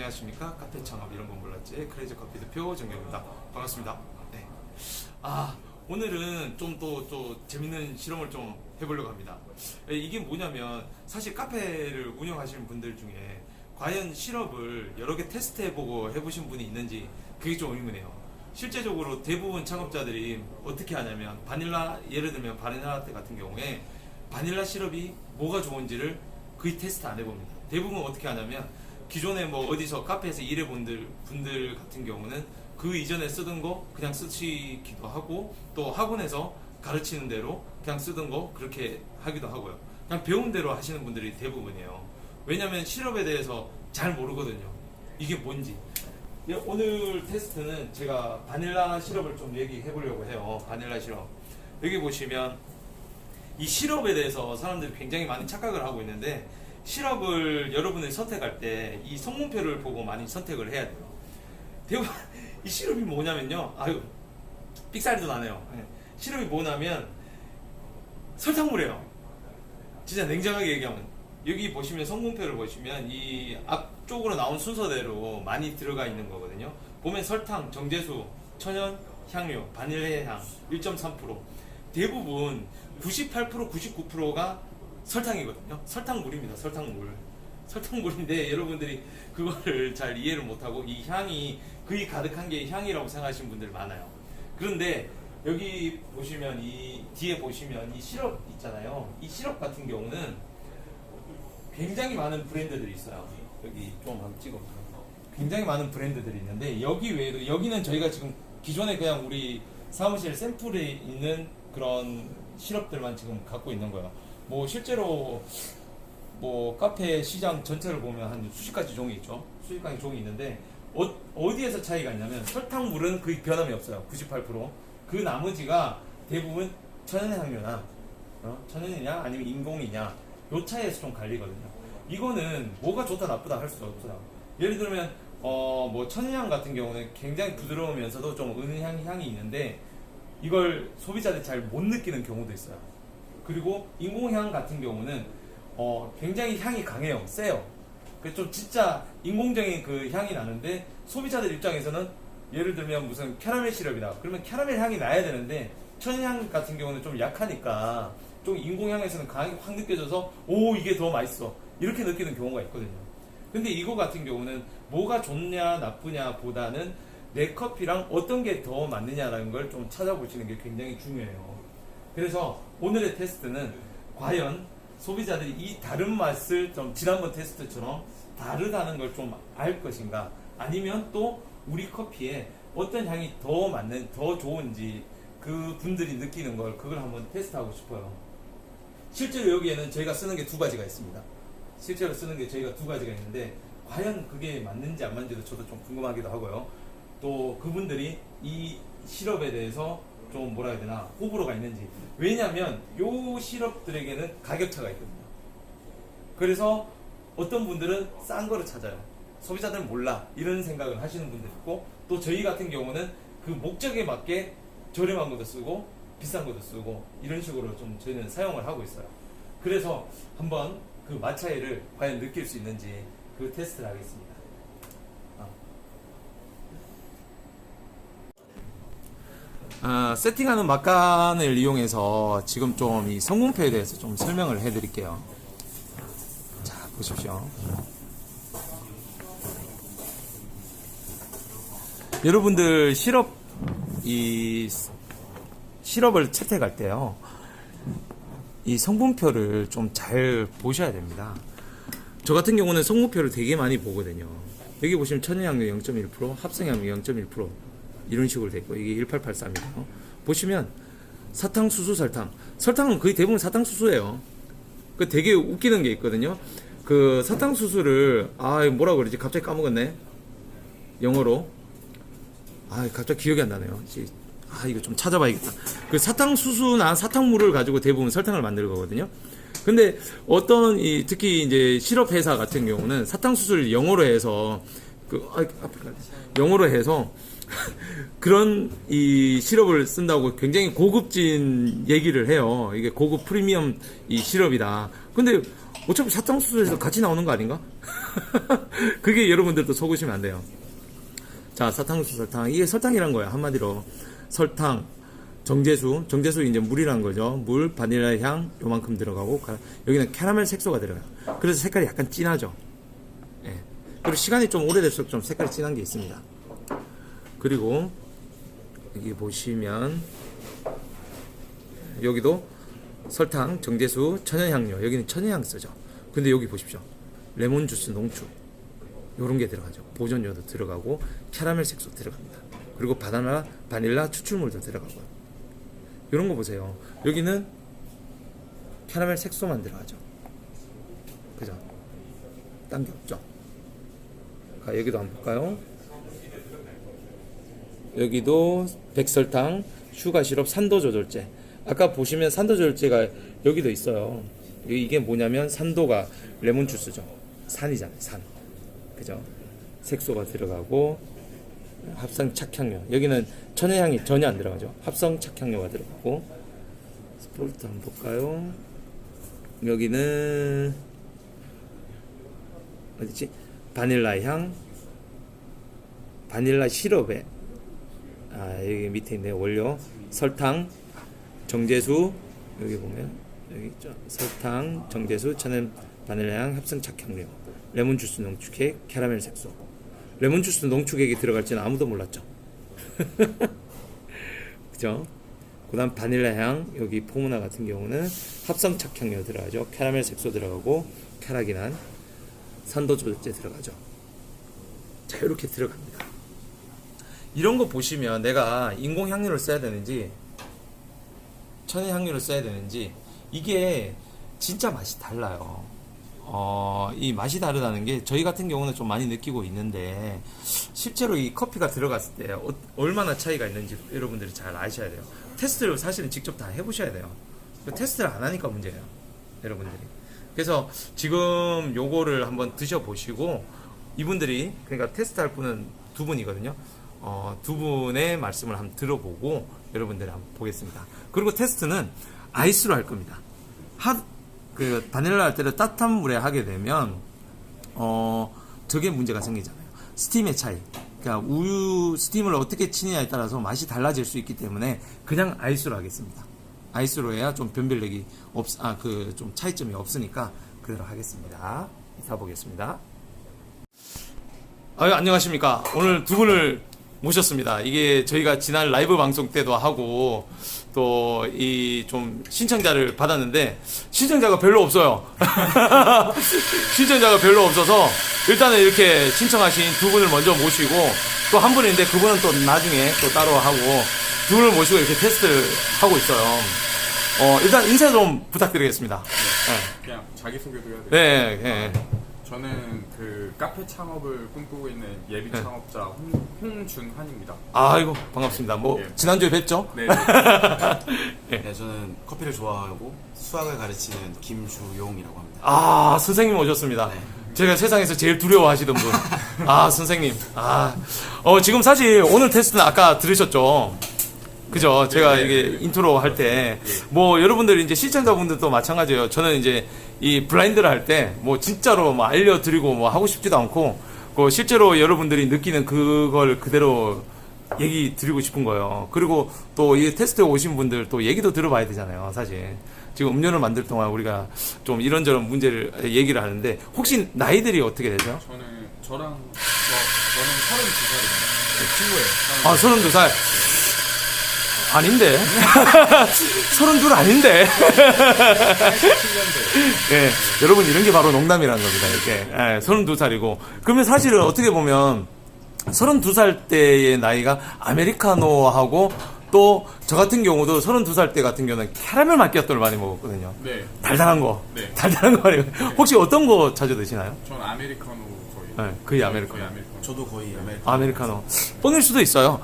안녕하십니까. 카페 창업 이런 건 몰랐지. 크레이지 커피 대표 정경입니다. 반갑습니다. 네. 오늘은 좀 또 재밌는 실험을 좀 해보려고 합니다. 이게 뭐냐면 사실 카페를 운영하시는 분들 중에 과연 시럽을 여러 개 테스트해보고 해보신 분이 있는지 그게 좀 의문이에요. 실제적으로 대부분 창업자들이 어떻게 하냐면 예를 들면 바닐라 라떼 같은 경우에 바닐라 시럽이 뭐가 좋은지를 거의 테스트 안 해봅니다. 대부분 어떻게 하냐면 기존에 뭐 어디서 카페에서 일해본 분들 같은 경우는 그 이전에 쓰던 거 그냥 쓰시기도 하고, 또 학원에서 가르치는 대로 그냥 쓰던 거 그렇게 하기도 하고요. 그냥 배운 대로 하시는 분들이 대부분이에요. 왜냐면 시럽에 대해서 잘 모르거든요. 이게 뭔지. 오늘 테스트는 제가 바닐라 시럽을 좀 얘기해 보려고 해요. 바닐라 시럽. 여기 보시면 이 시럽에 대해서 사람들이 굉장히 많이 착각을 하고 있는데, 시럽을 여러분이 선택할 때 이 성분표를 보고 많이 선택을 해야 돼요. 대부분 이 시럽이 뭐냐면요. 삑사리도 나네요. 시럽이 뭐냐면 설탕물이에요. 진짜 냉정하게 얘기하면. 여기 보시면 성분표를 보시면 이 앞쪽으로 나온 순서대로 많이 들어가 있는 거거든요. 보면 설탕, 정제수, 천연, 향료, 바닐라 향 1.3%. 대부분 98%, 99%가 설탕이거든요. 설탕물입니다. 설탕물인데 여러분들이 그거를 잘 이해를 못하고 이 향이 거의 가득한 게 향이라고 생각하시는 분들 많아요. 그런데 여기 보시면 이 뒤에 보시면 이 시럽 있잖아요. 이 시럽 같은 경우는 굉장히 많은 브랜드들이 있어요. 여기 좀 한번 찍어보세요. 굉장히 많은 브랜드들이 있는데, 여기 외에도 여기는 저희가 지금 기존에 그냥 우리 사무실 샘플에 있는 그런 시럽들만 지금 갖고 있는 거예요. 뭐 실제로 뭐 카페 시장 전체를 보면 한 수십 가지 종이 있죠. 수십 가지 종이 있는데 어디에서 차이가 있냐면 설탕물은 거의 변함이 없어요. 98%. 그 나머지가 대부분 천연향료나 천연이냐 아니면 인공이냐 요 차이에서 좀 갈리거든요. 이거는 뭐가 좋다 나쁘다 할 수 없어요. 예를 들면 뭐 천연향 같은 경우는 굉장히 부드러우면서도 좀 은은 향이 있는데 이걸 소비자들이 잘 못 느끼는 경우도 있어요. 그리고 인공향 같은 경우는 굉장히 향이 강해요. 세요. 그래서 좀 진짜 인공적인 그 향이 나는데, 소비자들 입장에서는 예를 들면 무슨 캐러멜 시럽이다. 그러면 캐러멜 향이 나야 되는데 천연향 같은 경우는 좀 약하니까 좀 인공향에서는 강하게 확 느껴져서 오 이게 더 맛있어 이렇게 느끼는 경우가 있거든요. 근데 이거 같은 경우는 뭐가 좋냐 나쁘냐 보다는 내 커피랑 어떤 게 더 맞느냐라는 걸 좀 찾아보시는 게 굉장히 중요해요. 그래서 오늘의 테스트는 과연 소비자들이 이 다른 맛을 좀 지난번 테스트처럼 다르다는 걸 좀 알 것인가, 아니면 또 우리 커피에 어떤 향이 더 맞는, 더 좋은지 그 분들이 느끼는 걸 그걸 한번 테스트하고 싶어요. 실제로 여기에는 저희가 쓰는 게 두 가지가 있습니다. 실제로 쓰는 게 저희가 두 가지가 있는데 과연 그게 맞는지 안 맞는지도 저도 좀 궁금하기도 하고요. 또 그분들이 이 시럽에 대해서 좀 뭐라 해야 되나 호불호가 있는지. 왜냐면 요 시럽들에게는 가격차가 있거든요. 그래서 어떤 분들은 싼 거를 찾아요. 소비자들은 몰라 이런 생각을 하시는 분들 있고, 또 저희 같은 경우는 그 목적에 맞게 저렴한 것도 쓰고 비싼 것도 쓰고 이런 식으로 좀 저희는 사용을 하고 있어요. 그래서 한번 그 맛 차이를 과연 느낄 수 있는지 그 테스트를 하겠습니다. 세팅하는 막간을 이용해서 지금 좀 이 성분표에 대해서 좀 설명을 해드릴게요. 자, 보십시오. 여러분들 시럽을 채택할 때요, 이 성분표를 좀 잘 보셔야 됩니다. 저 같은 경우는 성분표를 되게 많이 보거든요. 여기 보시면 천연향료 0.1%, 합성향료 0.1% 이런 식으로 돼 있고, 이게 1883이에요. 보시면 사탕수수 설탕은 거의 대부분 사탕수수예요. 그 되게 웃기는 게 있거든요. 그 사탕수수를 뭐라 그러지? 갑자기 까먹었네. 영어로. 갑자기 기억이 안 나네요. 이거 좀 찾아봐야겠다. 그 사탕수수나 사탕물을 가지고 대부분 설탕을 만들 거거든요. 근데 어떤 특히 이제 시럽 회사 같은 경우는 사탕수수를 영어로 해서 영어로 해서 그런 이 시럽을 쓴다고 굉장히 고급진 얘기를 해요. 이게 고급 프리미엄 이 시럽이다. 근데 어차피 사탕수수에서 같이 나오는 거 아닌가? 그게 여러분들도 속으시면 안 돼요. 자, 사탕수수 설탕. 이게 설탕이란 거야, 한마디로. 설탕, 정제수 이제 물이란 거죠. 물, 바닐라 향 요만큼 들어가고, 여기는 캐러멜 색소가 들어가요. 그래서 색깔이 약간 진하죠. 예. 그리고 시간이 좀 오래될수록 좀 색깔이 진한 게 있습니다. 그리고 여기 보시면 여기도 설탕, 정제수, 천연향료. 여기는 천연향 쓰죠. 근데 여기 보십시오. 레몬 주스 농축. 요런 게 들어가죠. 보존료도 들어가고 캐러멜 색소 들어갑니다. 그리고 바닐라 추출물도 들어가고. 요런 거 보세요. 여기는 캐러멜 색소만 들어가죠. 그죠? 딴 게 없죠. 자, 여기도 한번 볼까요? 여기도 백설탕, 슈가 시럽, 산도 조절제. 아까 보시면 산도 조절제가 여기도 있어요. 이게 뭐냐면 산도가 레몬 주스죠. 산이잖아요. 산. 그죠? 색소가 들어가고 합성 착향료. 여기는 천연향이 전혀 안 들어가죠. 합성 착향료가 들어가고. 스포르트 한번 볼까요? 여기는 어디지? 바닐라 향, 바닐라 시럽에 여기 밑에 있네요. 원료 설탕, 정제수. 여기 보면 여기 있죠. 설탕, 정제수, 천연 바닐라향, 합성 착향료, 레몬 주스 농축액, 캐러멜 색소. 레몬 주스 농축액이 들어갈지는 아무도 몰랐죠. 그죠? 그다음 바닐라 향. 여기 포무나 같은 경우는 합성 착향료 들어가죠. 캐러멜 색소 들어가고 캐라기난, 산도 조절제 들어가죠. 자, 이렇게 들어갑니다. 이런 거 보시면 내가 인공 향료를 써야 되는지 천연 향료를 써야 되는지 이게 진짜 맛이 달라요. 이 맛이 다르다는 게 저희 같은 경우는 좀 많이 느끼고 있는데 실제로 이 커피가 들어갔을 때 얼마나 차이가 있는지 여러분들이 잘 아셔야 돼요. 테스트를 사실은 직접 다 해보셔야 돼요. 테스트를 안 하니까 문제예요, 여러분들이. 그래서 지금 요거를 한번 드셔보시고 이분들이 그러니까 테스트할 분은 두 분이거든요. 두 분의 말씀을 한번 들어보고 여러분들이 한번 보겠습니다. 그리고 테스트는 아이스로 할 겁니다. 그 바닐라 할 때를 따뜻한 물에 하게 되면 저게 문제가 생기잖아요. 스팀의 차이. 그러니까 우유 스팀을 어떻게 치느냐에 따라서 맛이 달라질 수 있기 때문에 그냥 아이스로 하겠습니다. 아이스로 해야 좀 변별력이 좀 차이점이 없으니까 그대로 하겠습니다. 이따 보겠습니다. 안녕하십니까. 오늘 두 분을 모셨습니다. 이게 저희가 지난 라이브 방송 때도 하고 또 이 좀 신청자를 받았는데 신청자가 별로 없어요. 신청자가 별로 없어서 일단은 이렇게 신청하신 두 분을 먼저 모시고 또 한 분인데 그분은 또 나중에 또 따로 하고 두 분을 모시고 이렇게 테스트를 하고 있어요. 일단 인사 좀 부탁드리겠습니다. 네. 그냥 자기소개도 해야 돼요. 네, 네. 저는 그 카페 창업을 꿈꾸고 있는 예비 창업자 홍준환입니다. 아이고 반갑습니다. 예. 지난주에 뵀죠? 네. 네, 저는 커피를 좋아하고 수학을 가르치는 김주용이라고 합니다. 선생님 오셨습니다. 네. 제가 세상에서 제일 두려워하시던 분. 선생님. 지금 사실 오늘 테스트는 아까 들으셨죠? 그죠? 제가 이게 인트로 할 때, 여러분들 이제 시청자분들도 마찬가지예요. 저는 이제 이 블라인드를 할 때, 진짜로 알려드리고 하고 싶지도 않고, 실제로 여러분들이 느끼는 그걸 그대로 얘기 드리고 싶은 거예요. 그리고 또 이 테스트에 오신 분들 또 얘기도 들어봐야 되잖아요, 사실. 지금 음료를 만들 동안 우리가 좀 이런저런 문제를 얘기를 하는데, 혹시 나이들이 어떻게 되죠? 저는 32살입니다. 친구예요. 32살. 아닌데. 32 아닌데. 87년대. 예, 여러분 이런 게 바로 농담이라는 겁니다. 이렇게. 32살이고. 그러면 사실은 어떻게 보면 32살 때의 나이가 아메리카노하고 또 저 같은 경우도 32살 때 같은 경우는 캐러멜 마키아토를 많이 먹었거든요. 네. 달달한 거. 네. 달달한 거 많이 먹어요. 혹시 어떤 거 자주 드시나요? 전 아메리카노 거의. 네, 거의 아메리카노. 거의 아메리카노. 저도 거의 아메리카노. 아메리카노. 뻥일 수도 있어요.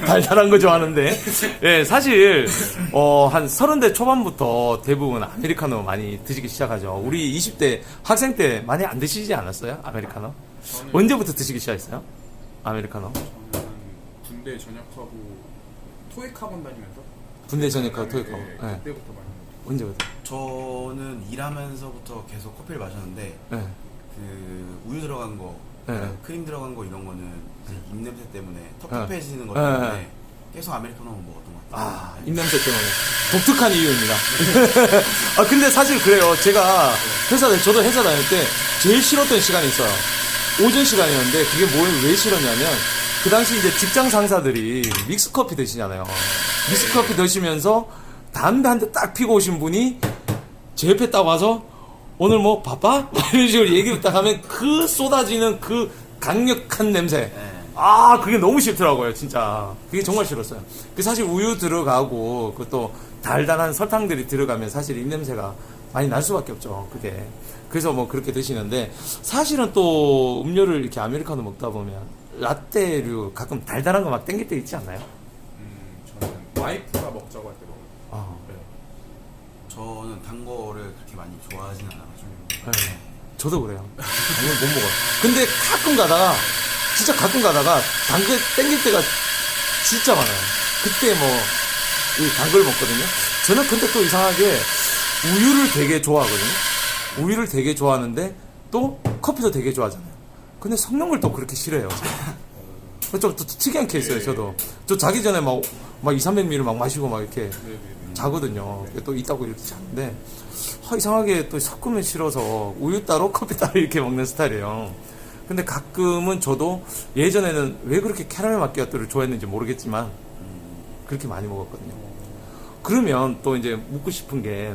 달달한 거 좋아하는데. 예, 사실, 한 30대 초반부터 대부분 아메리카노 많이 드시기 시작하죠. 우리 20대 학생 때 많이 안 드시지 않았어요? 아메리카노? 언제부터 드시기 시작했어요? 아메리카노? 저는 군대 전역하고 토익 학원 다니면서 군대 전역하고 토익하고. 네, 네. 그때부터 많이 언제부터? 저는 일하면서부터 계속 커피를 마셨는데 네. 그 우유 들어간 거, 네. 크림 들어간 거 이런 거는 이제 입냄새 때문에 네. 텁텁해지는 것 네. 때문에 계속 아메리카노만 먹었던 것 같아요. 아, 입냄새 때문에. 독특한 이유입니다. 아, 근데 사실 그래요. 제가 저도 회사 다닐 때 제일 싫었던 시간이 있어요. 오전 시간이었는데 그게 왜 싫었냐면 그 당시 이제 직장 상사들이 믹스커피 드시잖아요. 믹스커피 드시면서 담배 한 대 딱 피고 오신 분이 제 옆에 딱 와서 오늘 뭐 바빠? 이런 식으로 얘기를 딱 하면 그 쏟아지는 그 강력한 냄새. 아, 그게 너무 싫더라고요, 진짜. 그게 정말 싫었어요. 그 사실 우유 들어가고, 그것도 달달한 설탕들이 들어가면 사실 입냄새가 많이 날 수밖에 없죠, 그게. 그래서 뭐 그렇게 드시는데, 사실은 또 음료를 이렇게 아메리카노 먹다 보면, 라떼류 가끔 달달한 거 막 땡길 때 있지 않나요? 저는 와이프가 먹자고 할 때 먹어요. 아, 네. 저는 단 거를 그렇게 많이 좋아하진 않아가지고. 네. 저도 그래요. 당연 못 먹어요. 근데 진짜 가끔 가다가 단 거 땡길 때가 진짜 많아요. 그때 뭐, 단 걸 먹거든요. 저는 근데 또 이상하게 우유를 되게 좋아하거든요. 우유를 되게 좋아하는데 또 커피도 되게 좋아하잖아요. 근데 섞는 걸 또 그렇게 싫어해요. 좀 특이한 케이스예요, 저도. 저 자기 전에 막 200~300ml 막 마시고 막 이렇게 자거든요. 또 있다고 이렇게 자는데, 이상하게 또 섞으면 싫어서 우유 따로 커피 따로 이렇게 먹는 스타일이에요. 근데 가끔은 저도 예전에는 왜 그렇게 캐러멜 마키아토를 좋아했는지 모르겠지만 그렇게 많이 먹었거든요. 그러면 또 이제 묻고 싶은 게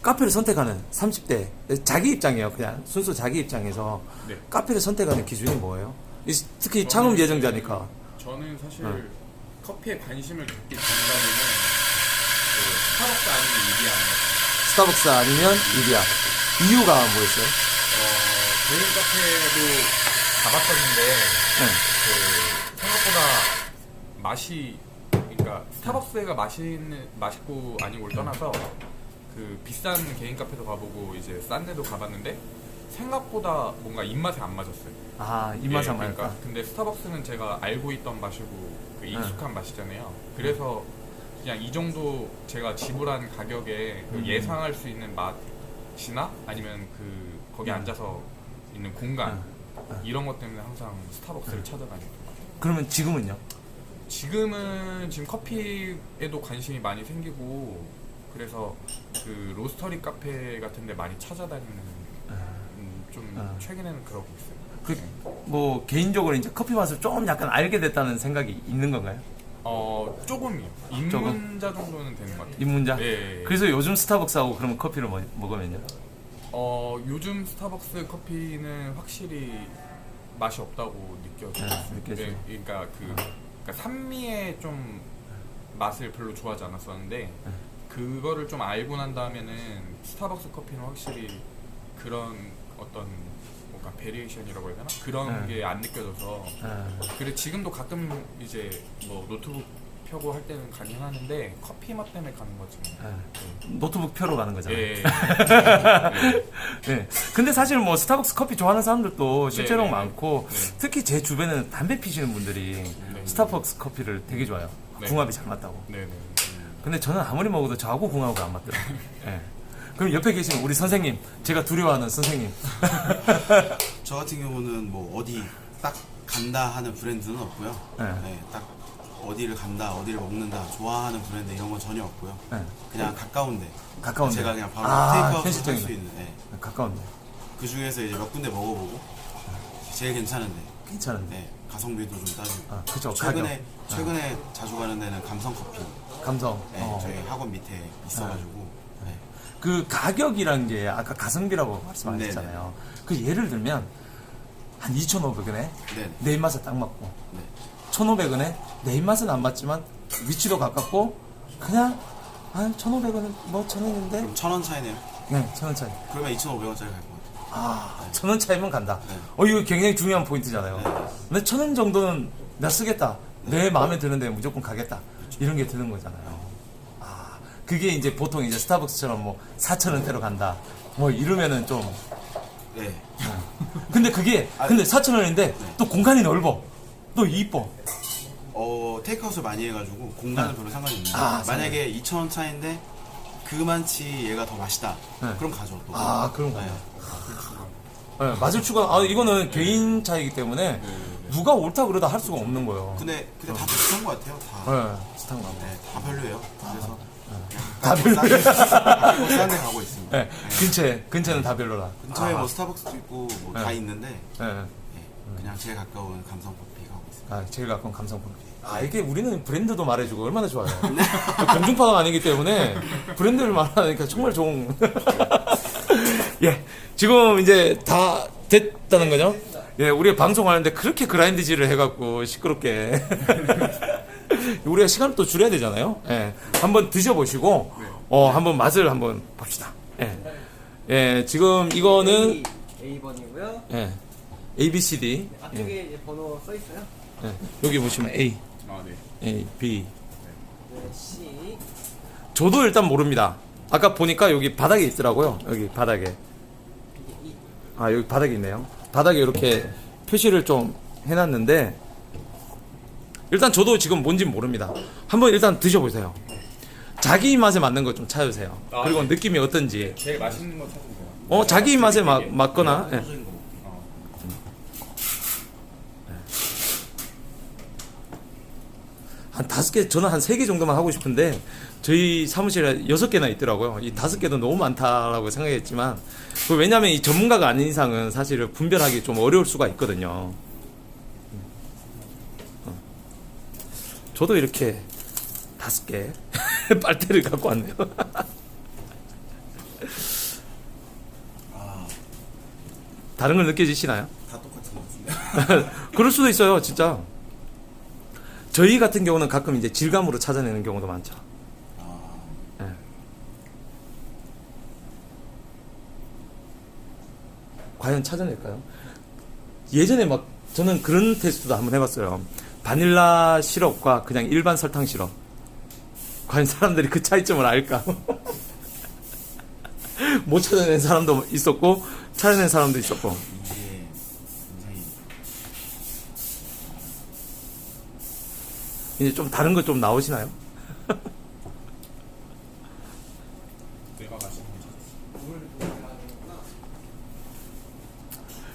카페를 선택하는 30대 자기 입장이에요. 그냥 순수 자기 입장에서 네. 카페를 선택하는 기준이 뭐예요? 특히 창업 예정자니까. 저는 사실 네. 커피에 관심을 갖기 전까지는 그 스타벅스 아니면 이디야. 스타벅스 아니면 이디야. 이유가 뭐였어요? 개인 카페도 가봤었는데 네. 그 생각보다 맛이 그러니까 스타벅스가 맛있고 아니고를 떠나서 그 비싼 개인 카페도 가보고 이제 싼 데도 가봤는데 생각보다 뭔가 입맛에 안 맞았어요. 아, 입맛에 안 그러니까 맞을까? 근데 스타벅스는 제가 알고 있던 맛이고 그 익숙한 맛이잖아요. 그래서 그냥 이 정도 제가 지불한 가격에 그 예상할 수 있는 맛이나 아니면 그 거기 앉아서 있는 공간 이런 것 때문에 항상 스타벅스를 찾아다니고. 그러면 지금은요? 지금은 지금 커피에도 관심이 많이 생기고 그래서 그 로스터리 카페 같은데 많이 찾아다니는 좀 최근에는 그러고 있어요. 뭐 개인적으로 이제 커피 맛을 조금 약간 알게 됐다는 생각이 있는 건가요? 조금이요. 입문자 정도는 되는 것 같아요. 입문자? 네. 그래서 요즘 스타벅스하고 그러면 커피를 먹으면요? 요즘 스타벅스 커피는 확실히 맛이 없다고 느껴져요. 느껴져요. 네, 그러니까 그러니까 산미의 좀 맛을 별로 좋아하지 않았었는데 그거를 좀 알고 난 다음에는 스타벅스 커피는 확실히 그런 어떤 뭔가 베리에이션이라고 해야 되나? 그런 게 안 느껴져서 그래 지금도 가끔 이제 뭐 노트북 펴고 할 때는 가긴 하는데 커피 맛 때문에 가는 거지. 노트북 펴러 가는 거잖아요. 예. 네. 근데 사실 뭐 스타벅스 커피 좋아하는 사람들도 실제로 네, 네, 많고 네. 특히 제 주변에는 담배 피시는 분들이 스타벅스 커피를 되게 좋아해요. 네. 궁합이 잘 맞다고. 네네. 근데 저는 아무리 먹어도 저하고 궁합이 안 맞더라고요. 네. 그럼 옆에 계신 우리 선생님, 제가 두려워하는 선생님. 저 같은 경우는 뭐 어디 딱 간다 하는 브랜드는 없고요. 네. 네, 딱 어디를 간다, 어디를 먹는다, 좋아하는 브랜드 이런 건 전혀 없고요. 네. 그냥 가까운데. 가까운데. 제가 그냥 바로 테이크아웃 현실적인 할수 있는. 네. 가까운데. 그 중에서 이제 몇 군데 먹어보고 제일 괜찮은데. 괜찮은데. 네, 가성비도 좀 따지고. 그죠. 최근에 자주 가는 데는 감성 커피. 감성. 네, 저희 학원 밑에 있어가지고. 네. 그 가격이란 게 아까 가성비라고 말씀하셨잖아요. 그 예를 들면 한 2,500원에 네. 내 입맛에 딱 맞고 네. 1,500원에 내 입맛은 안 맞지만 위치도 가깝고 그냥 1,500원은 뭐 1,000원인데 그럼 1,000원 차이네요. 네, 1,000원 차이. 그러면 2,500원짜리 갈 것 같아요. 1,000원 차이면 간다. 네. 이거 굉장히 중요한 포인트잖아요. 네. 근데 1,000원 정도는 나 쓰겠다. 내 마음에 드는데 무조건 가겠다. 이런 게 드는 거잖아요. 그게 이제 보통 이제 스타벅스처럼 뭐 4,000원대로 간다. 뭐 이러면은 좀. 네. 근데 그게 근데 4,000원인데 또 공간이 넓어. 또 이뻐. 테이크아웃을 많이 해가지고 공간은 별로 상관이 없는데 아, 만약에 2,000원 차인데 그만치 얘가 더 맛있다. 네. 그럼 가죠. 또. 그런 네. 네, 맛을 추가. 이거는 개인 차이기 때문에 누가 옳다 그러다 할 수가 없는 거예요. 근데 다 비슷한 것 같아요. 다. 네, 비슷한 거. 네, 다 별로예요. 그래서 다 별로예요. 싼데 가고 있습니다. 네, 근처는 다 별로라. 근처에 뭐 스타벅스도 있고 뭐 다 네. 있는데 네. 네, 그냥 제일 가까운 감성커피 가고 있습니다. 제일 가까운 감성커피. 이게 우리는 브랜드도 말해주고 얼마나 좋아요. 공중파가 아니기 때문에 브랜드를 말하니까 정말 좋은. 예, 지금 이제 다 됐다는 거죠? 예, 우리가 방송하는데 그렇게 그라인드질을 해갖고 시끄럽게. 우리가 시간을 또 줄여야 되잖아요. 예, 한번 드셔보시고, 한번 맛을 한번 봅시다. 예, 지금 이거는, A번이고요. 예, A, B, C, D. 앞쪽에 이제 번호 써 있어요. 예, 여기 보시면 A, 네. A, B. 네, C. 저도 일단 모릅니다. 아까 보니까 여기 바닥에 있더라고요. 여기 바닥에. 여기 바닥에 있네요. 바닥에 이렇게 표시를 좀 해놨는데, 일단 저도 지금 뭔진 모릅니다. 한번 일단 드셔보세요. 자기 입맛에 맞는 거 좀 찾으세요. 그리고 네. 느낌이 어떤지. 제일 맛있는 거 찾으세요. 자기 입맛에 맞거나. 예. 한 5개, 저는 한 3개 정도만 하고 싶은데, 저희 사무실에 6개나 있더라고요. 이 5개도 너무 많다라고 생각했지만, 왜냐면 이 전문가가 아닌 이상은 사실은 분별하기 좀 어려울 수가 있거든요. 저도 이렇게 5개 빨대를 갖고 왔네요. 다른 걸 느껴지시나요? 다 똑같은 것 같은데. 그럴 수도 있어요, 진짜. 저희 같은 경우는 가끔 이제 질감으로 찾아내는 경우도 많죠. 예. 과연 찾아낼까요? 예전에 막 저는 그런 테스트도 한번 해봤어요. 바닐라 시럽과 그냥 일반 설탕 시럽. 과연 사람들이 그 차이점을 알까? 못 찾아낸 사람도 있었고 찾아낸 사람도 있었고. 이게 굉장히 이제 좀 다른 거 좀 나오시나요? 내가 맛있는 거 찾았어.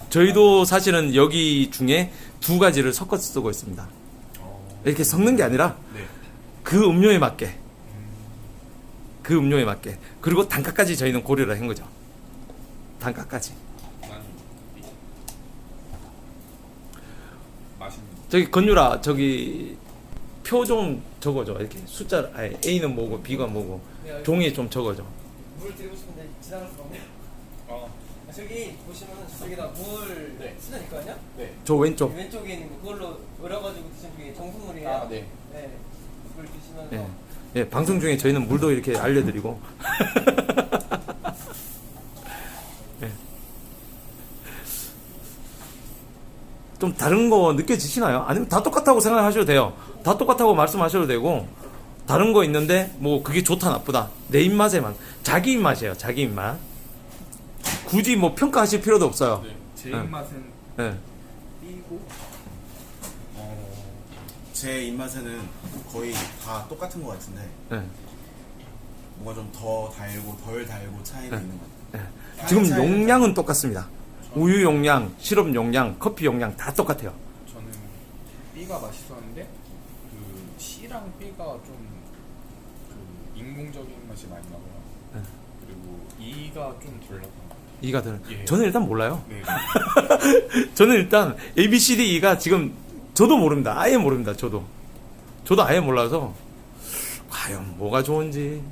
저희도 사실은 여기 중에 2가지를 섞어서 쓰고 있습니다. 이렇게 섞는 게 아니라 네. 그 음료에 맞게. 그 음료에 맞게. 그리고 단가까지 저희는 고려를 한 거죠. 단가까지. 맛있는. 저기 건유라 저기 표 좀 적어줘. 이렇게 숫자 A는 뭐고 B가 뭐고 종이에 좀 적어줘. 물 드리고 싶은데 지나갈 수가 없네요. 저기 보시면은 저쪽에다 물 수전 있거든요. 네. 저 왼쪽. 왼쪽에 있는 거 그걸로 얼어가지고 드시는 게 정수물이에요. 네. 네. 물 드시면서 예. 예, 방송 중에 저희는 물도 이렇게 알려드리고. 예. 좀 다른 거 느껴지시나요? 아니면 다 똑같다고 생각하셔도 돼요. 다 똑같다고 말씀하셔도 되고, 다른 거 있는데, 뭐, 그게 좋다, 나쁘다. 내 입맛에만. 자기 입맛이에요, 자기 입맛. 굳이 뭐 평가하실 필요도 없어요. 네. 제 네. 입맛은 예. B고. 제 입맛에는 거의 다 똑같은 것 같은데 예. 뭔가 좀 더 달고 덜 달고 차이는 있는 것 같아요. 예. 지금 용량은 똑같습니다. 우유 용량, 시럽 용량, 커피 용량 다 똑같아요. 저는 B가 맛있었는데 그 C랑 B가 좀 그 인공적인 맛이 많이 나고요. 네. 그리고 E가 좀 덜 났던 것 같아요. E가 들. 예. 저는 일단 몰라요. 네. 저는 일단 A, B, C, D, E가 지금 저도 모릅니다. 아예 모릅니다. 저도 아예 몰라서 과연 뭐가 좋은지.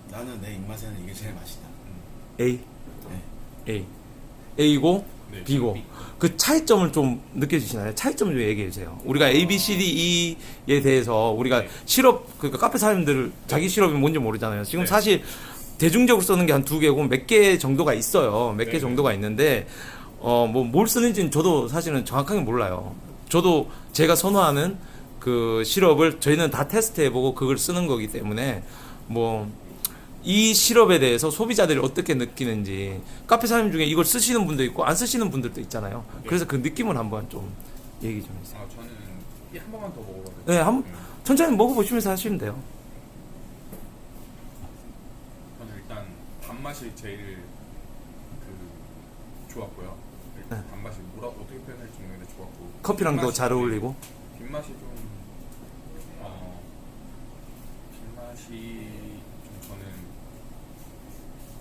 나는 내 입맛에는 이게 제일 맛있다. A, 네. A, A고 네, B고 B. 그 차이점을 좀 느껴지시나요? 차이점 좀 얘기해 주세요. 우리가 A, B, C, D, E에 대해서 우리가 네. 시럽 그러니까 카페 사장님들 자기 시럽이 뭔지 모르잖아요. 지금 네. 사실 대중적으로 쓰는 게 한 2개고 몇 개 정도가 있어요. 몇 개 네. 정도가 있는데 뭐 뭘 쓰는지는 저도 사실은 정확하게 몰라요. 저도 제가 선호하는 그 시럽을 저희는 다 테스트해보고 그걸 쓰는 거기 때문에 뭐 이 시럽에 대해서 소비자들이 어떻게 느끼는지 카페 사장님 중에 이걸 쓰시는 분도 있고 안 쓰시는 분들도 있잖아요. 그래서 그 느낌을 한번 좀 얘기 좀 해주세요. 저는 이 한 번만 더 먹어봐도 돼요? 네, 천천히 먹어보시면서 하시면 돼요. 저는 일단 단맛이 제일 좋았고요. 일단 네. 단맛이 어떻게 표현할지 모르겠는데 좋았고 커피랑도 뒷맛이- 잘 어울리고. 뒷맛이 저는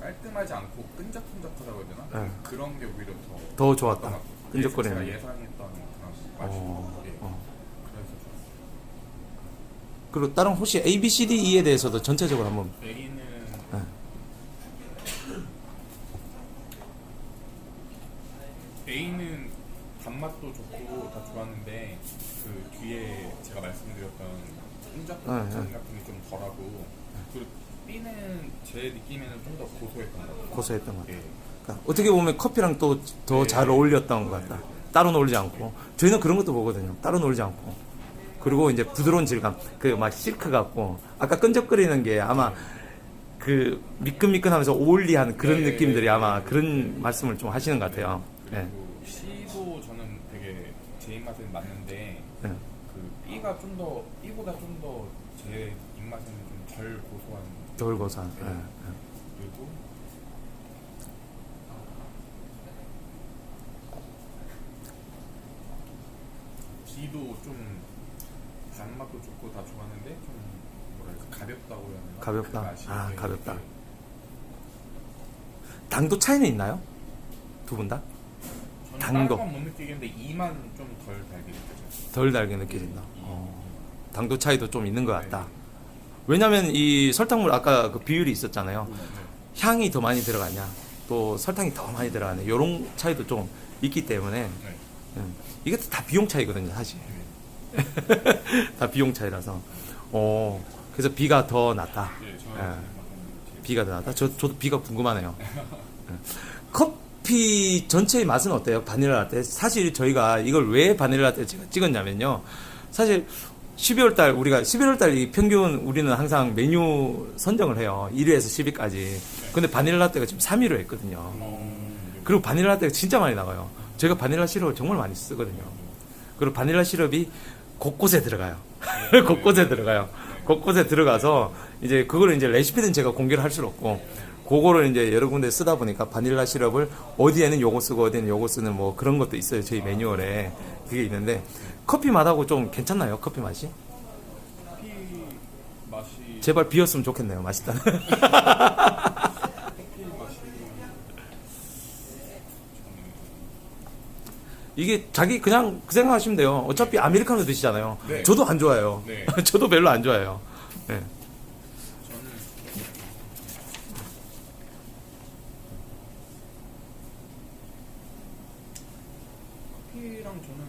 깔끔하지 않고 끈적끈적하다고 해야 되나? 네. 그런 게 오히려 더 좋았다. 것 같고. 끈적거리는 제가 게. 예상했던 그런 맛이 그래서 좋았어요. 그리고 다른 혹시 A, B, C, D, E에 대해서도 전체적으로 한번. A는 네. A는 단맛도 좋고 다 좋았는데 그 뒤에 제가 말씀드렸던 끈적끈적 네, 네. 같은 게 좀 덜하고 그리고 B는 제 느낌에는 좀 더 고소했던 것 같아요. 고소했던 것 같아요. 예. 그러니까 어떻게 보면 커피랑 또 더 네. 잘 어울렸던 것 같다. 따로 놀지 않고. 저희는 그런 것도 보거든요. 따로 놀지 않고. 그리고 이제 부드러운 질감. 그 막 실크 같고. 아까 끈적거리는 게 아마 그 미끈미끈하면서 오일리한 그런 네, 느낌들이 네, 아마 네. 그런 말씀을 좀 하시는 것 같아요. 네. 그리고 C도 저는 되게 제 입맛에는 맞는데 네. 그 B가 좀 더 B보다 좀 더 제 입맛에는 좀 덜 고소한 겨울 고산. 네. 네. 그리고 D도 좀 단맛도 좋고 다 좋았는데 좀 뭐랄까 가볍다고 해야 되나? 가볍다? 그 맛이 아, 되게 가볍다. 되게 당도 차이는 있나요? 두 분 다? 저는 당도. 다른 건 못 느끼겠는데 이만 좀 덜 달게 느껴져요. 덜 달게 느껴진다. 당도 차이도 좀 있는 것 같다. 네. 왜냐면 이 설탕물 아까 그 비율이 있었잖아요. 네. 향이 더 많이 들어가냐, 또 설탕이 더 많이 들어가냐, 이런 차이도 좀 있기 때문에 네. 이게 다 비용 차이거든요, 사실. 다 비용 차이라서. 그래서 B가 더 낫다. 네, 저는 예. B가 더 낫다. 저도 B가 궁금하네요. 예. 커피 전체의 맛은 어때요? 바닐라 라떼. 사실 저희가 이걸 왜 바닐라 라떼 제가 찍었냐면요. 사실 12월 달 우리가 11월 달 이 평균 우리는 항상 메뉴 선정을 해요. 1위에서 10위까지. 근데 바닐라 라떼가 지금 3위로 했거든요. 그리고 바닐라 라떼가 진짜 많이 나가요. 제가 바닐라 시럽을 정말 많이 쓰거든요. 그리고 바닐라 시럽이 곳곳에 들어가요. 곳곳에 들어가요. 곳곳에 들어가서 이제 그거를 이제 레시피는 제가 공개를 할 수는 없고 그거를 이제 여러 군데 쓰다 보니까 바닐라 시럽을 어디에는 요거 쓰고 어디에는 요거 쓰는 뭐 그런 것도 있어요. 저희 매뉴얼에 그게 있는데 커피 맛하고 좀 괜찮나요? 커피 맛이? 커피 맛이 제발 비었으면 좋겠네요. 맛있다. 커피 맛이 이게 자기 그냥 그 생각하시면 돼요. 어차피 아메리카노 드시잖아요. 네. 저도 안 좋아해요. 네. 저도 별로 안 좋아해요. 네. 저는 커피랑 저는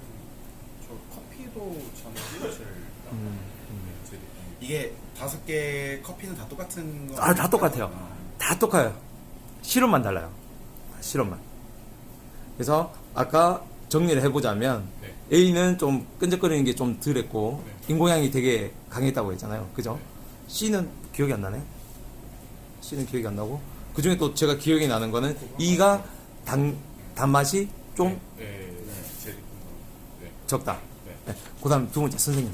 저 커피도 저는 B가 제일 제 느낌. 이게 5개 커피는 다 똑같은 거? 아, 다 똑같아요. 다 똑같아요. 시럽만 달라요. 시럽만. 그래서 아까 정리를 해보자면 네. A는 좀 끈적거리는 게 좀 덜했고 네. 인공향이 되게 강했다고 했잖아요. 그죠? 네. C는 기억이 안 나네. C는 기억이 안 나고 그 중에 또 제가 기억이 나는 거는 E가 단맛이 좀 네, 제 느낌으로 네. 적다. 네. 네. 그다음 두 번째 선생님.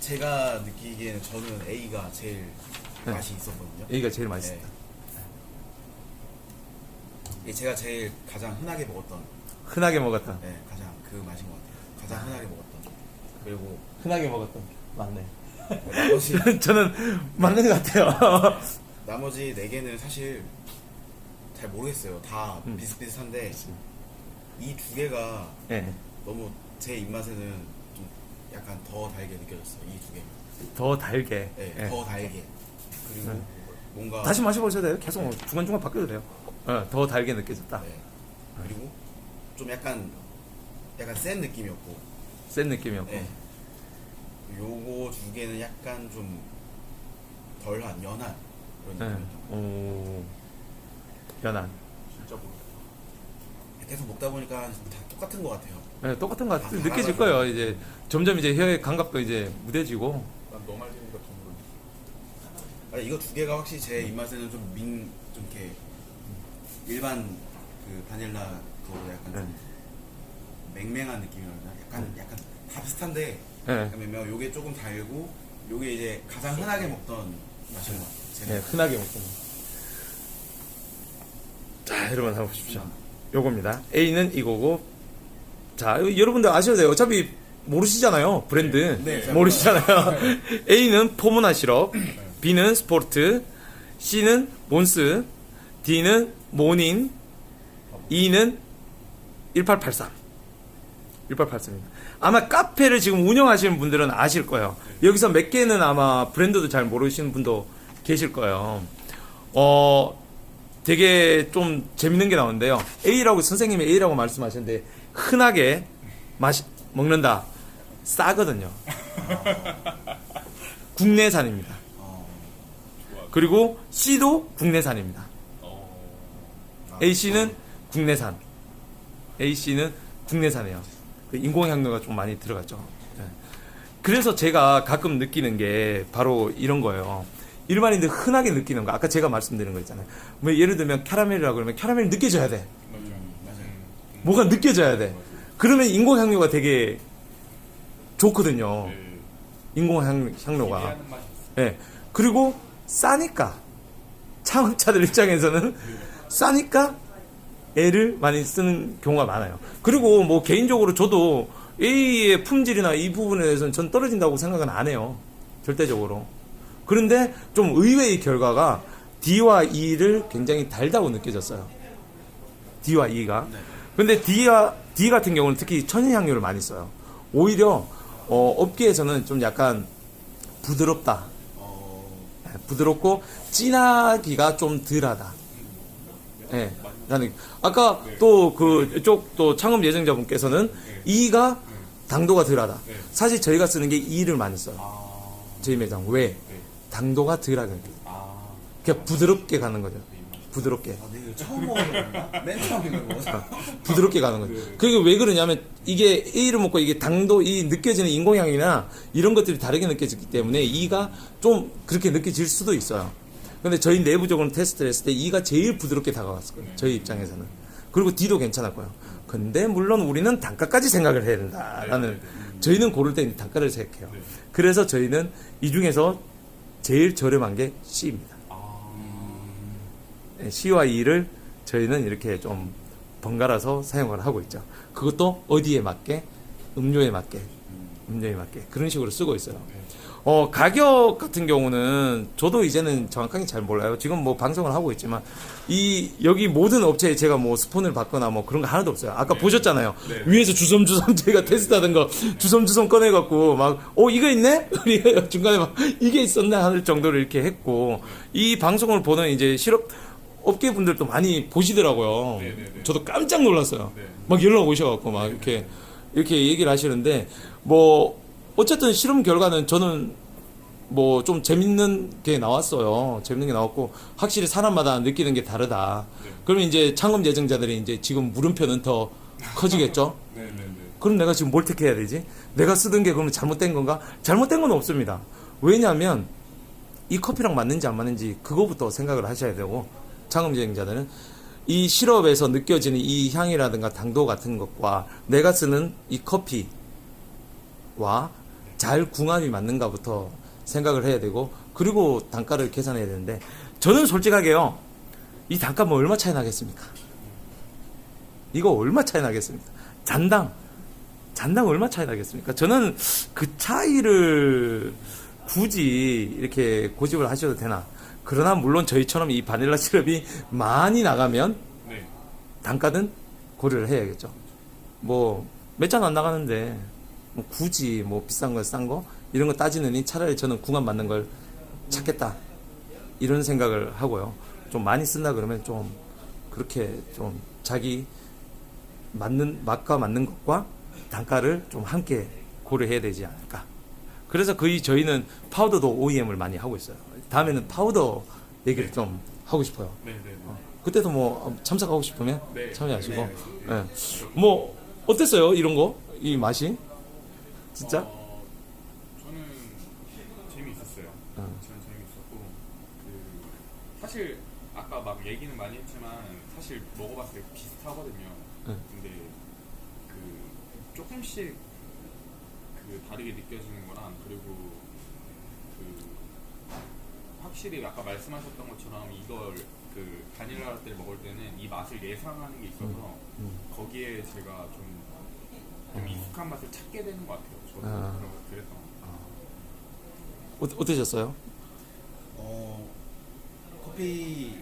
제가 느끼기에는 저는 A가 제일 네. 맛이 있었거든요. A가 제일 맛있다. 네. 이게 제가 제일 가장 흔하게 먹었던, 흔하게 먹었던. 네, 가장 그 맛인 것 같아요. 가장 흔하게 먹었던. 그리고 흔하게 먹었던. 맞네. 나머지 저는 맞는 것 같아요. 나머지 4개는 사실 잘 모르겠어요. 다 음. 비슷비슷한데 이 2개가 네. 너무 제 입맛에는 좀 약간 더 달게 느껴졌어요. 이 2개가. 더 달게. 네, 네. 더 달게. 그리고 네. 뭔가 다시 마셔보셔도 돼요. 계속 중간중간 바뀌어도 돼요. 더 달게 느껴졌다. 네. 그리고 좀 약간 센 느낌이었고. 센 느낌이었고. 네. 요거 2개는 약간 좀 덜한 연한 그런 네. 느낌이었던. 오. 연한. 진짜 모르겠어요. 계속 먹다 보니까 다 똑같은 것 같아요. 네, 똑같은 것 같아요. 아, 느껴질 달아가지고. 거예요. 이제 점점 이제 혀의 감각도 이제 무뎌지고. 난 너 말 들으니까 더 모르겠어. 아니, 이거 2개가 확실히 제 입맛에는 좀 이렇게 일반 그 바닐라 그거보다 약간 좀 맹맹한 느낌이랄까? 약간 다 비슷한데 네. 약간 맹맹하고 요게 조금 달고 요게 이제 가장 흔하게 먹던 맛인 것 같아요. 네, 흔하게 먹는. 자, 여러분 한번 보십시오. 요겁니다. A는 이거고. 자, 여러분들 아셔도 돼요. 어차피 모르시잖아요. 브랜드. 네, 잘 모르시잖아요. A는 포모나 시럽, B는 스포르트, C는 몬스, D는 모닌, E는 1883. 1883입니다. 아마 카페를 지금 운영하시는 분들은 아실 거예요. 여기서 몇 개는 아마 브랜드도 잘 모르시는 분도 계실 거예요. 되게 좀 재밌는 게 나오는데요. A라고, 선생님이 A라고 말씀하셨는데, 흔하게 먹는다. 싸거든요. 국내산입니다. 그리고 C도 국내산입니다. AC는 국내산. AC는 국내산이에요. 인공향료가 좀 많이 들어갔죠. 네. 그래서 제가 가끔 느끼는 게 바로 이런 거예요. 일반인들 흔하게 느끼는 거. 아까 제가 말씀드린 거 있잖아요. 뭐 예를 들면 캐러멜이라고 그러면 캐러멜이 느껴져야 돼. 맞아요. 뭐가 느껴져야 돼. 그러면 인공향료가 되게 좋거든요. 인공향료가. 기대하는 맛이 예. 그리고 싸니까 창업자들 입장에서는 싸니까 애를 많이 쓰는 경우가 많아요. 그리고 뭐 개인적으로 저도 A의 품질이나 이 부분에 대해서는 전 떨어진다고 생각은 안 해요. 절대적으로. 그런데 좀 의외의 결과가 D와 E를 굉장히 달다고 느껴졌어요. D와 E가. 근데 D 같은 경우는 특히 천연향료를 많이 써요. 오히려 업계에서는 좀 약간 부드럽다. 부드럽고 진하기가 좀 덜하다. 예. 나는 아까 또 그쪽 또 창업 예정자분께서는 E가 당도가 덜하다. 사실 저희가 쓰는 게 E를 많이 써요. 저희 매장. 왜? 당도가 덜하게. 그냥 부드럽게 가는 거죠. 부드럽게. 아, 네, 이거 처음 먹어보는 건가? 맨 처음인 거고. 부드럽게 가는 거죠. 그게 왜 그러냐면 이게 A를 먹고 이게 당도, 이 느껴지는 인공향이나 이런 것들이 다르게 느껴지기 때문에 E가 좀 그렇게 느껴질 수도 있어요. 근데 저희 내부적으로 테스트를 했을 때 E가 제일 부드럽게 다가왔을 거예요. 저희 입장에서는. 그리고 D도 괜찮았고요. 근데 물론 우리는 단가까지 생각을 해야 된다라는, 저희는 고를 때 단가를 생각해요. 그래서 저희는 이 중에서 제일 저렴한 게 C입니다. C와 E를 저희는 이렇게 좀 번갈아서 사용을 하고 있죠. 그것도 어디에 맞게, 음료에 맞게 그런 식으로 쓰고 있어요. 가격 같은 경우는 저도 이제는 정확하게 잘 몰라요. 지금 뭐 방송을 하고 있지만 여기 모든 업체에 제가 뭐 스폰을 받거나 뭐 그런 거 하나도 없어요. 아까 보셨잖아요. 위에서 주섬주섬 저희가 테스트하던 거 주섬주섬 꺼내갖고 막 이거 있네? 우리가 중간에 막 이게 있었네 할 정도로 이렇게 했고, 이 방송을 보는 이제 실업 업계 분들도 많이 보시더라고요. 저도 깜짝 놀랐어요. 막 연락 오셔갖고 막 이렇게 얘기를 하시는데, 뭐 어쨌든 실험 결과는 저는 뭐 좀 재밌는 게 나왔어요. 재밌는 게 나왔고, 확실히 사람마다 느끼는 게 다르다. 그러면 이제 창업 예정자들이 이제 지금 물음표는 더 커지겠죠? 그럼 내가 지금 뭘 택해야 되지? 내가 쓰던 게 그러면 잘못된 건가? 잘못된 건 없습니다. 왜냐하면 이 커피랑 맞는지 안 맞는지 그거부터 생각을 하셔야 되고, 창업 예정자들은 이 시럽에서 느껴지는 이 향이라든가 당도 같은 것과 내가 쓰는 이 커피와 잘 궁합이 맞는가부터 생각을 해야 되고, 그리고 단가를 계산해야 되는데, 저는 솔직하게요, 이 단가 뭐 얼마 차이 나겠습니까? 이거 얼마 차이 나겠습니까? 잔당 얼마 차이 나겠습니까? 저는 그 차이를 굳이 이렇게 고집을 하셔도 되나? 그러나 물론 저희처럼 이 바닐라 시럽이 많이 나가면 단가는 고려를 해야겠죠. 뭐 몇 잔 안 나가는데 뭐 굳이 뭐 비싼 거 싼 거 이런 거 따지느니 차라리 저는 궁합 맞는 걸 찾겠다, 이런 생각을 하고요. 좀 많이 쓴다 그러면 좀 그렇게 좀 자기 맞는 맛과 맞는 것과 단가를 좀 함께 고려해야 되지 않을까. 그래서 거의 저희는 파우더도 OEM을 많이 하고 있어요. 다음에는 파우더 얘기를 좀 하고 싶어요. 그때도 뭐 참석하고 싶으면 참여하시고. 뭐 어땠어요? 이런 거? 이 맛이? 진짜? 저는 재미있었어요. 저는 재미있었고, 사실 아까 막 얘기는 많이 했지만 사실 먹어봤을 때 비슷하거든요. 근데 조금씩 그 다르게 느껴지는 거랑 그리고 그 확실히 아까 말씀하셨던 것처럼 이걸 그 바닐라 라떼를 먹을 때는 이 맛을 예상하는 게 있어서 거기에 제가 좀 익숙한 맛을 찾게 되는 것 같아요. 저도 그래서 어떠셨어요? 커피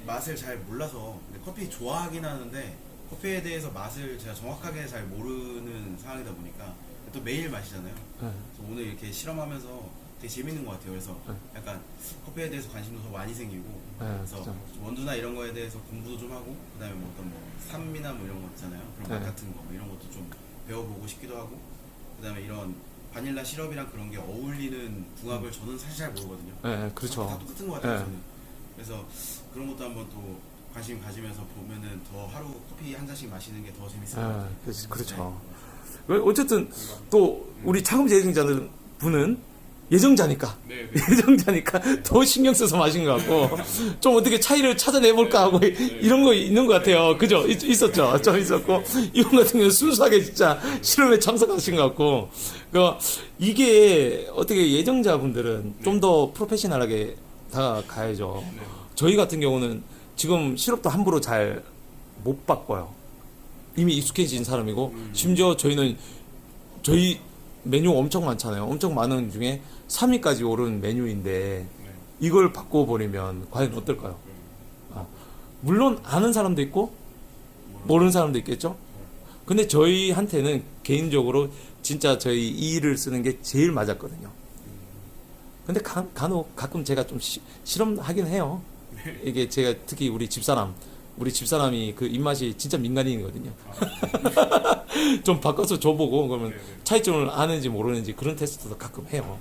맛을 잘 몰라서 근데 커피 좋아하긴 하는데 커피에 대해서 맛을 제가 정확하게 잘 모르는 상황이다 보니까 또 매일 마시잖아요. 그래서 오늘 이렇게 실험하면서 되게 재밌는 것 같아요. 그래서 약간 커피에 대해서 관심도 더 많이 생기고 그래서 진짜. 좀 원두나 이런 거에 대해서 공부도 좀 하고 그다음에 뭐 어떤 뭐 산미나 뭐 이런 거 있잖아요. 그런 맛 같은 거 이런 것도 좀 배워보고 싶기도 하고 그다음에 이런 바닐라 시럽이랑 그런 게 어울리는 궁합을 저는 사실 잘 모르거든요. 네, 그렇죠. 다 똑같은 것 같아요. 네. 저는. 그래서 그런 것도 한번 또 관심 가지면서 보면은 더 하루 커피 한 잔씩 마시는 게 더 재밌을 것 같아요. 그렇죠. 어쨌든 또 우리 차금제 예정자는 분은 예정자니까 네. 예정자니까 더 신경 써서 마신 것 같고 좀 어떻게 차이를 찾아내볼까 하고 이런 거 있는 것 같아요. 그죠? 있었죠. 좀 있었고 이분 같은 경우는 순수하게 진짜 실험에 참석하신 것 같고 이게 어떻게 예정자분들은 좀 더 프로페셔널하게 다가가야죠. 저희 같은 경우는 지금 시럽도 함부로 잘 못 바꿔요. 이미 익숙해진 사람이고 심지어 저희는 저희 메뉴 엄청 많잖아요. 엄청 많은 중에 3위까지 오른 메뉴인데 이걸 바꿔버리면 과연 어떨까요? 물론 아는 사람도 있고 모르는 사람도 있겠죠. 근데 저희한테는 개인적으로 진짜 저희 이 일을 쓰는 게 제일 맞았거든요. 근데 간혹 가끔 제가 좀 실험하긴 해요. 이게 제가 특히 우리 집사람이 그 입맛이 진짜 민간인이거든요. 좀 바꿔서 줘보고 그러면 차이점을 아는지 모르는지 그런 테스트도 가끔 해요.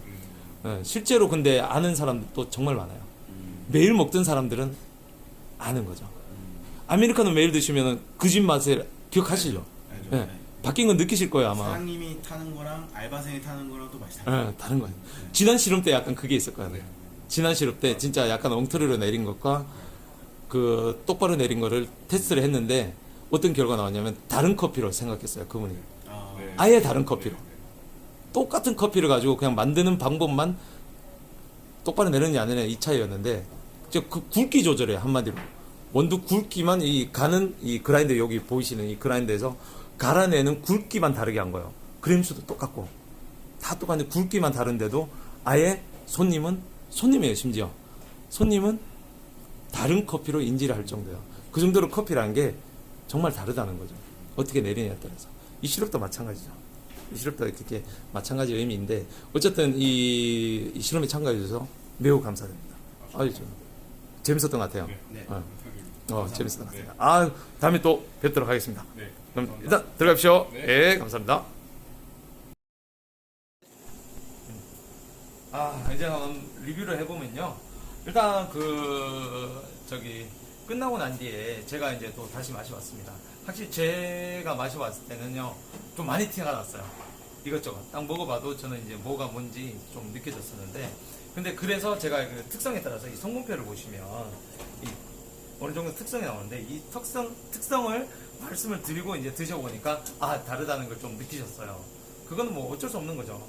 실제로 근데 아는 사람도 정말 많아요. 매일 먹던 사람들은 아는 거죠. 아메리카노 매일 드시면 그 집 맛을 기억하시죠? 알죠? 네. 바뀐 건 느끼실 거예요 아마. 사장님이 타는 거랑 알바생이 타는 거랑 또 맛이 달라요. 다른 거예요. 지난 실험 때 약간 그게 있을 거예요. 지난 실험 때 진짜 약간 엉터리로 내린 것과 그 똑바로 내린 거를 테스트를 했는데 어떤 결과 나왔냐면 다른 커피로 생각했어요 그분이. 아예 다른 커피로. 똑같은 커피를 가지고 그냥 만드는 방법만 똑바로 내느냐 안 내느냐 이 차이였는데 그 굵기 조절이에요 한마디로. 원두 굵기만 이 가는 이 그라인더 여기 보이시는 이 그라인더에서 갈아내는 굵기만 다르게 한 거예요. 그램수도 똑같고 다 똑같은데 굵기만 다른데도 아예 손님이에요 심지어. 손님은 다른 커피로 인지를 할 정도예요. 그 정도로 커피라는 게 정말 다르다는 거죠. 어떻게 내리냐에 따라서. 이 시럽도 마찬가지죠. 이 시럽도 이렇게 마찬가지 의미인데 어쨌든 이 실험에 참가해 주셔서 매우 감사드립니다. 아유 좀 재밌었던 것 같아요. 네. 재밌었던 것 같아요. 아 다음에 또 뵙도록 하겠습니다. 네. 그럼 일단 들어가십시오. 네. 네, 감사합니다. 이제 한번 리뷰를 해보면요. 일단 끝나고 난 뒤에 제가 이제 또 다시 마셔봤습니다. 확실히 제가 마셔봤을 때는요 좀 많이 티가 났어요. 이것저것 딱 먹어봐도 저는 이제 뭐가 뭔지 좀 느껴졌었는데 근데 그래서 제가 그 특성에 따라서 이 성분표를 보시면 이 어느 정도 특성이 나오는데 이 특성을 말씀을 드리고 이제 드셔보니까 다르다는 걸 좀 느끼셨어요. 그건 뭐 어쩔 수 없는 거죠.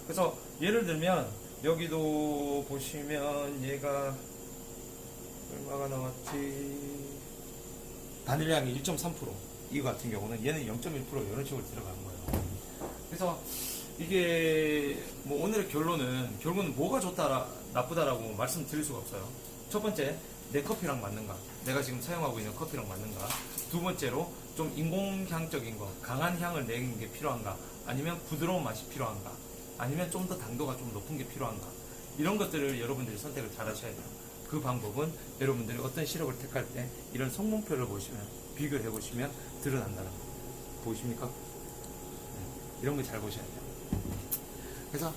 그래서 예를 들면 여기도 보시면 얘가 얼마가 나왔지? 바닐라향이 1.3%. 이거 같은 경우는 얘는 0.1% 이런 식으로 들어가는 거예요. 그래서 이게 뭐 오늘의 결론은 뭐가 좋다 나쁘다라고 말씀드릴 수가 없어요. 첫 번째, 내 커피랑 맞는가? 내가 지금 사용하고 있는 커피랑 맞는가? 두 번째로 좀 인공향적인 거, 강한 향을 내는 게 필요한가? 아니면 부드러운 맛이 필요한가? 아니면 좀 더 당도가 좀 높은 게 필요한가? 이런 것들을 여러분들이 선택을 잘 하셔야 돼요. 그 방법은 여러분들이 어떤 시럽을 택할 때 이런 성분표를 보시면 비교를 해보시면 드러난다는 거 보이십니까? 이런 거 잘 보셔야 돼요. 그래서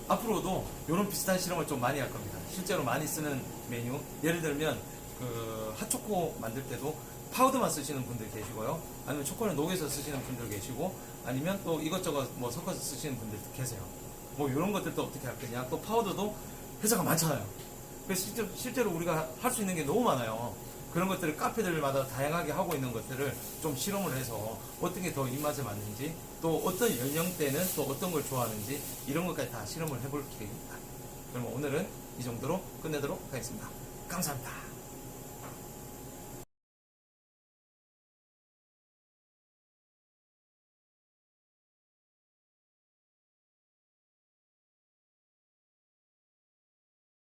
앞으로도 이런 비슷한 실험을 좀 많이 할 겁니다. 실제로 많이 쓰는 메뉴 예를 들면 그 핫초코 만들 때도 파우더만 쓰시는 분들 계시고요. 아니면 초코를 녹여서 쓰시는 분들 계시고 아니면 또 이것저것 뭐 섞어서 쓰시는 분들도 계세요. 뭐 이런 것들도 어떻게 할 거냐. 또 파우더도 회사가 많잖아요. 그래서 실제로 우리가 할 수 있는 게 너무 많아요. 그런 것들을 카페들마다 다양하게 하고 있는 것들을 좀 실험을 해서 어떤 게 더 입맛에 맞는지, 또 어떤 연령대는 또 어떤 걸 좋아하는지 이런 것까지 다 실험을 해볼 계획입니다. 그럼 오늘은 이 정도로 끝내도록 하겠습니다. 감사합니다.